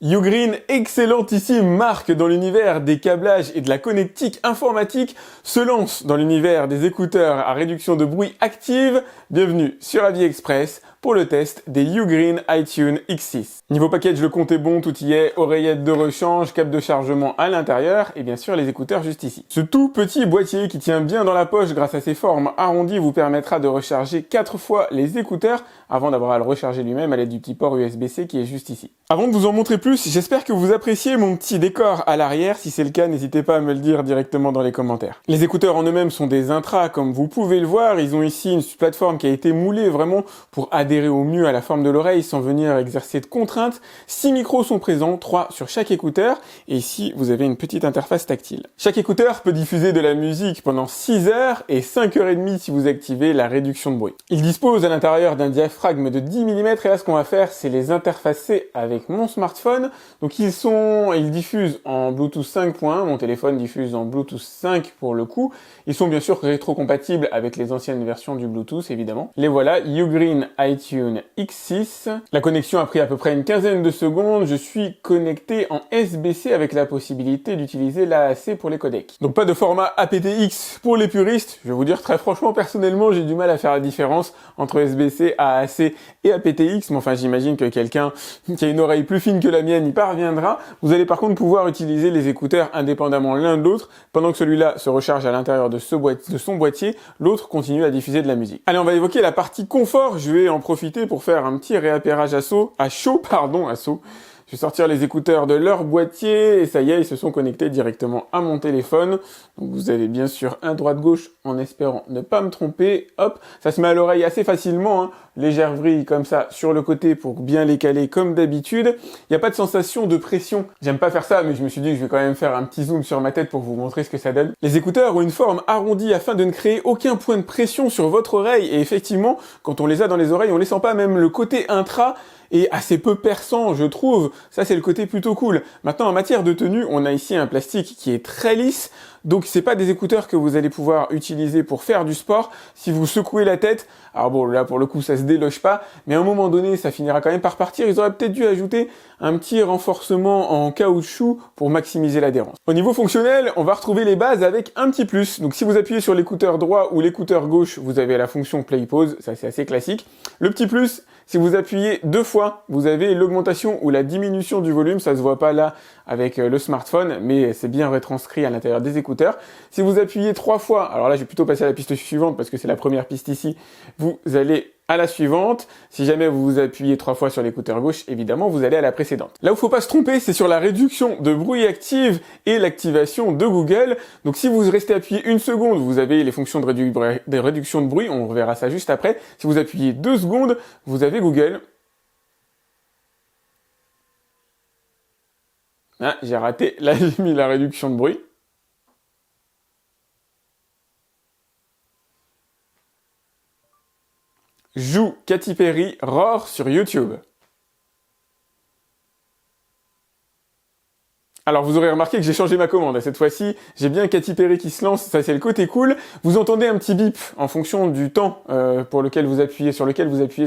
Ugreen, excellentissime marque dans l'univers des câblages et de la connectique informatique, se lance dans l'univers des écouteurs à réduction de bruit active. Bienvenue sur AVIexpress pour le test des Ugreen iTunes X6. Niveau package, le compte est bon, tout y est, oreillettes de rechange, câble de chargement à l'intérieur et bien sûr les écouteurs juste ici. Ce tout petit boîtier qui tient bien dans la poche grâce à ses formes arrondies vous permettra de recharger 4 fois les écouteurs avant d'avoir à le recharger lui-même à l'aide du petit port USB-C qui est juste ici. Avant de vous en montrer plus, j'espère que vous appréciez mon petit décor à l'arrière. Si c'est le cas, n'hésitez pas à me le dire directement dans les commentaires. Les écouteurs en eux-mêmes sont des intras, comme vous pouvez le voir. Ils ont ici une plateforme qui a été moulée vraiment pour adhérer au mieux à la forme de l'oreille sans venir exercer de contraintes. 6 micros sont présents, 3 sur chaque écouteur. Et ici, vous avez une petite interface tactile. Chaque écouteur peut diffuser de la musique pendant 6 heures et 5 heures et demie si vous activez la réduction de bruit. Il dispose à l'intérieur d'un diaphragme de 10 mm et là, ce qu'on va faire, c'est les interfacer avec mon smartphone. Donc ils diffusent en Bluetooth 5.1, mon téléphone diffuse en Bluetooth 5 pour le coup. Ils sont bien sûr rétro-compatibles avec les anciennes versions du Bluetooth évidemment. Les voilà, Ugreen iTunes X6. La connexion a pris à peu près une quinzaine de secondes. Je suis connecté en SBC avec la possibilité d'utiliser l'AAC pour les codecs. Donc pas de format aptX pour les puristes. Je vais vous dire très franchement, personnellement, j'ai du mal à faire la différence entre SBC, AAC et aptX. Mais enfin, j'imagine que quelqu'un qui a une oreille plus fine que la mienne y parviendra. Vous allez par contre pouvoir utiliser les écouteurs indépendamment l'un de l'autre. Pendant que celui-là se recharge à l'intérieur de son boîtier, l'autre continue à diffuser de la musique. Allez, on va évoquer la partie confort. Je vais en profiter pour faire un petit réappairage à chaud. Je vais sortir les écouteurs de leur boîtier et ça y est, ils se sont connectés directement à mon téléphone. Donc vous avez bien sûr un droite-gauche en espérant ne pas me tromper. Hop, ça se met à l'oreille assez facilement, hein. Légère vrille comme ça sur le côté pour bien les caler comme d'habitude. Il n'y a pas de sensation de pression. J'aime pas faire ça, mais je me suis dit que je vais quand même faire un petit zoom sur ma tête pour vous montrer ce que ça donne. Les écouteurs ont une forme arrondie afin de ne créer aucun point de pression sur votre oreille. Et effectivement, quand on les a dans les oreilles, on les sent pas, même le côté intra est assez peu perçant, je trouve. Ça, c'est le côté plutôt cool. Maintenant, en matière de tenue, on a ici un plastique qui est très lisse. Donc, c'est pas des écouteurs que vous allez pouvoir utiliser pour faire du sport. Si vous secouez la tête, alors bon, là, pour le coup, ça se déloge pas. Mais à un moment donné, ça finira quand même par partir. Ils auraient peut-être dû ajouter un petit renforcement en caoutchouc pour maximiser l'adhérence. Au niveau fonctionnel, on va retrouver les bases avec un petit plus. Donc, si vous appuyez sur l'écouteur droit ou l'écouteur gauche, vous avez la fonction play pause. Ça, c'est assez classique. Le petit plus, si vous appuyez 2 fois, vous avez l'augmentation ou la diminution du volume. Ça se voit pas là avec le smartphone, mais c'est bien retranscrit à l'intérieur des écouteurs. Si vous appuyez 3 fois, alors là, je vais plutôt passer à la piste suivante parce que c'est la première piste ici. Vous allez à la suivante. Si jamais vous appuyez 3 fois sur l'écouteur gauche, évidemment, vous allez à la précédente. Là où faut pas se tromper, c'est sur la réduction de bruit active et l'activation de Google. Donc, si vous restez appuyé 1 seconde, vous avez les fonctions de réduction de bruit. On reverra ça juste après. Si vous appuyez 2 secondes, vous avez Google. Ah, j'ai raté. Là, j'ai mis la réduction de bruit. Joue Katy Perry Roar sur YouTube. Alors vous aurez remarqué que j'ai changé ma commande. Cette fois-ci, j'ai bien Katy Perry qui se lance, ça c'est le côté cool. Vous entendez un petit bip en fonction du temps sur lequel vous appuyez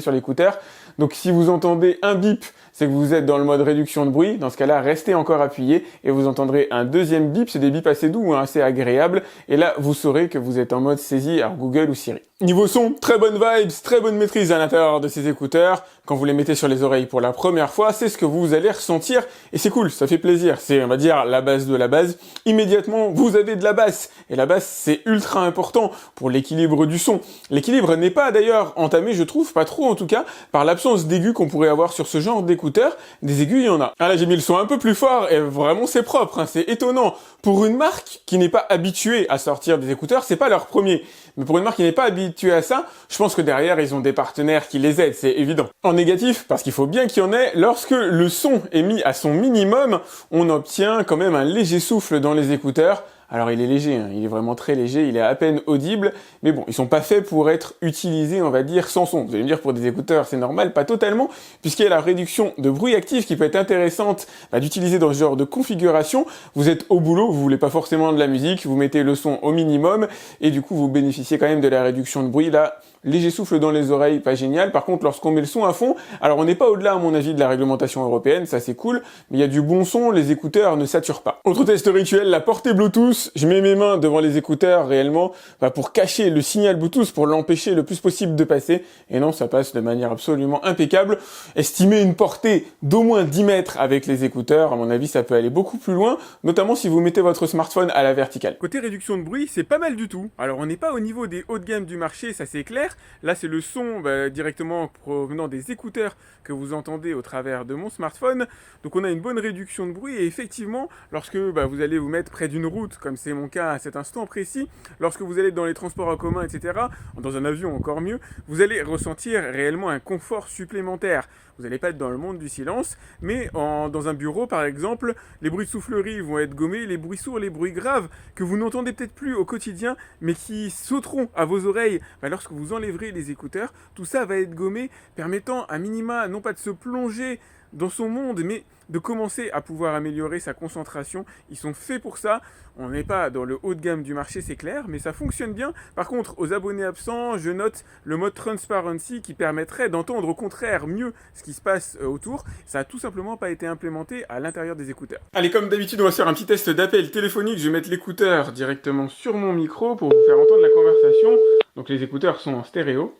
sur l'écouteur. Donc si vous entendez un bip, c'est que vous êtes dans le mode réduction de bruit. Dans ce cas-là, restez encore appuyé et vous entendrez un deuxième bip. C'est des bips assez doux, hein, assez agréables. Et là, vous saurez que vous êtes en mode saisie par Google ou Siri. Niveau son, très bonne vibes, très bonne maîtrise à l'intérieur de ces écouteurs. Quand vous les mettez sur les oreilles pour la première fois, c'est ce que vous allez ressentir. Et c'est cool, ça fait plaisir. C'est, on va dire, la base de la base. Immédiatement, vous avez de la basse. Et la basse, c'est ultra important pour l'équilibre du son. L'équilibre n'est pas d'ailleurs entamé, je trouve, pas trop en tout cas, par l'absence d'aigus qu'on pourrait avoir sur ce genre d'écouteurs. Des aigus, il y en a. Ah là, j'ai mis le son un peu plus fort et vraiment c'est propre, hein, c'est étonnant. Pour une marque qui n'est pas habituée à sortir des écouteurs, c'est pas leur premier. Mais pour une marque qui n'est pas habituée à ça, je pense que derrière, ils ont des partenaires qui les aident, c'est évident. En négatif, parce qu'il faut bien qu'il y en ait, lorsque le son est mis à son minimum, on obtient quand même un léger souffle dans les écouteurs. Alors il est léger, hein, il est vraiment très léger, il est à peine audible, mais bon, ils sont pas faits pour être utilisés, on va dire, sans son. Vous allez me dire, pour des écouteurs, c'est normal, pas totalement, puisqu'il y a la réduction de bruit actif qui peut être intéressante d'utiliser dans ce genre de configuration. Vous êtes au boulot, vous voulez pas forcément de la musique, vous mettez le son au minimum, et du coup, vous bénéficiez quand même de la réduction de bruit. Là, léger souffle dans les oreilles, pas génial. Par contre, lorsqu'on met le son à fond, alors on n'est pas au-delà à mon avis de la réglementation européenne, ça c'est cool, mais il y a du bon son, les écouteurs ne saturent pas. Autre test rituel, la portée Bluetooth. Je mets mes mains devant les écouteurs réellement pour cacher le signal Bluetooth, pour l'empêcher le plus possible de passer. Et non, ça passe de manière absolument impeccable. Estimer une portée d'au moins 10 mètres avec les écouteurs, à mon avis ça peut aller beaucoup plus loin, notamment si vous mettez votre smartphone à la verticale. Côté réduction de bruit, c'est pas mal du tout. Alors on n'est pas au niveau des hauts de gamme du marché, ça c'est clair. Là c'est le son directement provenant des écouteurs que vous entendez au travers de mon smartphone. Donc on a une bonne réduction de bruit et effectivement, lorsque vous allez vous mettre près d'une route, comme c'est mon cas à cet instant précis, lorsque vous allez dans les transports en commun, etc., dans un avion encore mieux, vous allez ressentir réellement un confort supplémentaire. Vous n'allez pas être dans le monde du silence, mais dans un bureau par exemple, les bruits de soufflerie vont être gommés, les bruits sourds, les bruits graves que vous n'entendez peut-être plus au quotidien, mais qui sauteront à vos oreilles lorsque vous enlèverez les écouteurs, tout ça va être gommé, permettant à minima non pas de se plonger dans son monde, mais de commencer à pouvoir améliorer sa concentration. Ils sont faits pour ça. On n'est pas dans le haut de gamme du marché, c'est clair, mais ça fonctionne bien. Par contre, aux abonnés absents, je note le mode Transparency qui permettrait d'entendre au contraire mieux ce qui se passe autour. Ça a tout simplement pas été implémenté à l'intérieur des écouteurs. Allez, comme d'habitude, on va faire un petit test d'appel téléphonique. Je vais mettre l'écouteur directement sur mon micro pour vous faire entendre la conversation. Donc les écouteurs sont en stéréo.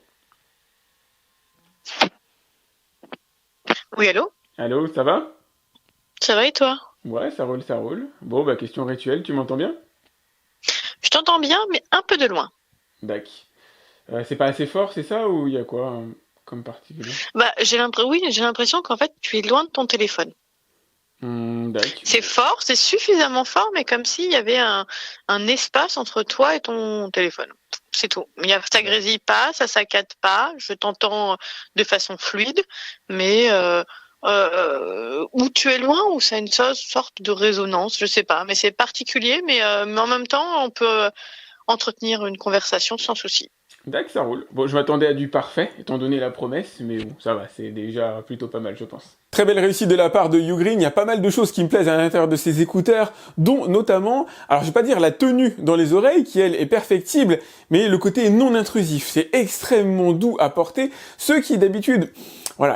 Oui, allô? Allô, ça va? Ça va et toi? Ouais, ça roule, ça roule. Bon, question rituelle, tu m'entends bien? Je t'entends bien, mais un peu de loin. Dac. C'est pas assez fort, c'est ça, ou il y a quoi comme particulier? Oui, j'ai l'impression qu'en fait, tu es loin de ton téléphone. Dac. C'est fort, c'est suffisamment fort, mais comme s'il y avait un espace entre toi et ton téléphone. C'est tout. Ça grésille pas, ça saccade pas, je t'entends de façon fluide, mais ou tu es loin, ou ça a une sorte de résonance, je sais pas, mais c'est particulier, mais en même temps, on peut entretenir une conversation sans souci. Dac, ça roule. Bon, je m'attendais à du parfait, étant donné la promesse, mais bon, ça va, c'est déjà plutôt pas mal, je pense. Très belle réussite de la part de Ugreen, il y a pas mal de choses qui me plaisent à l'intérieur de ces écouteurs, dont notamment, alors je vais pas dire la tenue dans les oreilles, qui elle est perfectible, mais le côté non intrusif, c'est extrêmement doux à porter, ce qui d'habitude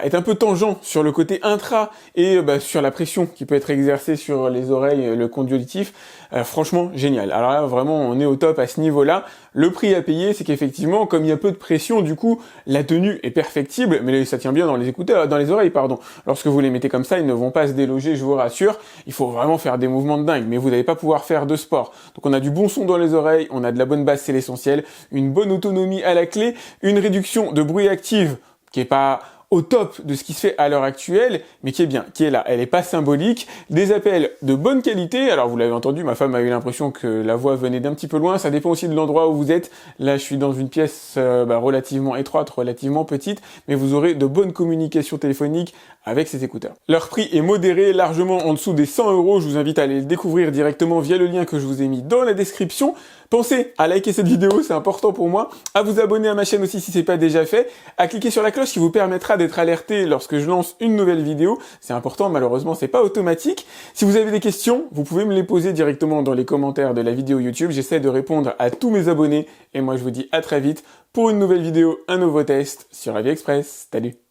est un peu tangent sur le côté intra et sur la pression qui peut être exercée sur les oreilles, le conduit auditif. Franchement, génial. Alors là, vraiment, on est au top à ce niveau-là. Le prix à payer, c'est qu'effectivement, comme il y a peu de pression, du coup, la tenue est perfectible, mais ça tient bien dans les écouteurs, dans les oreilles, pardon. Lorsque vous les mettez comme ça, ils ne vont pas se déloger, je vous rassure. Il faut vraiment faire des mouvements de dingue, mais vous n'allez pas pouvoir faire de sport. Donc on a du bon son dans les oreilles, on a de la bonne basse, c'est l'essentiel, une bonne autonomie à la clé, une réduction de bruit active qui est pas au top de ce qui se fait à l'heure actuelle, mais qui est bien, qui est là. Elle est pas symbolique. Des appels de bonne qualité. Alors, vous l'avez entendu, ma femme a eu l'impression que la voix venait d'un petit peu loin. Ça dépend aussi de l'endroit où vous êtes. Là, je suis dans une pièce relativement étroite, relativement petite, mais vous aurez de bonnes communications téléphoniques avec ces écouteurs. Leur prix est modéré, largement en dessous des 100 €. Je vous invite à aller le découvrir directement via le lien que je vous ai mis dans la description. Pensez à liker cette vidéo, c'est important pour moi, à vous abonner à ma chaîne aussi si c'est pas déjà fait, à cliquer sur la cloche qui vous permettra d'être alerté lorsque je lance une nouvelle vidéo. C'est important, malheureusement, c'est pas automatique. Si vous avez des questions, vous pouvez me les poser directement dans les commentaires de la vidéo YouTube. J'essaie de répondre à tous mes abonnés et moi je vous dis à très vite pour une nouvelle vidéo, un nouveau test sur AviExpress. Salut!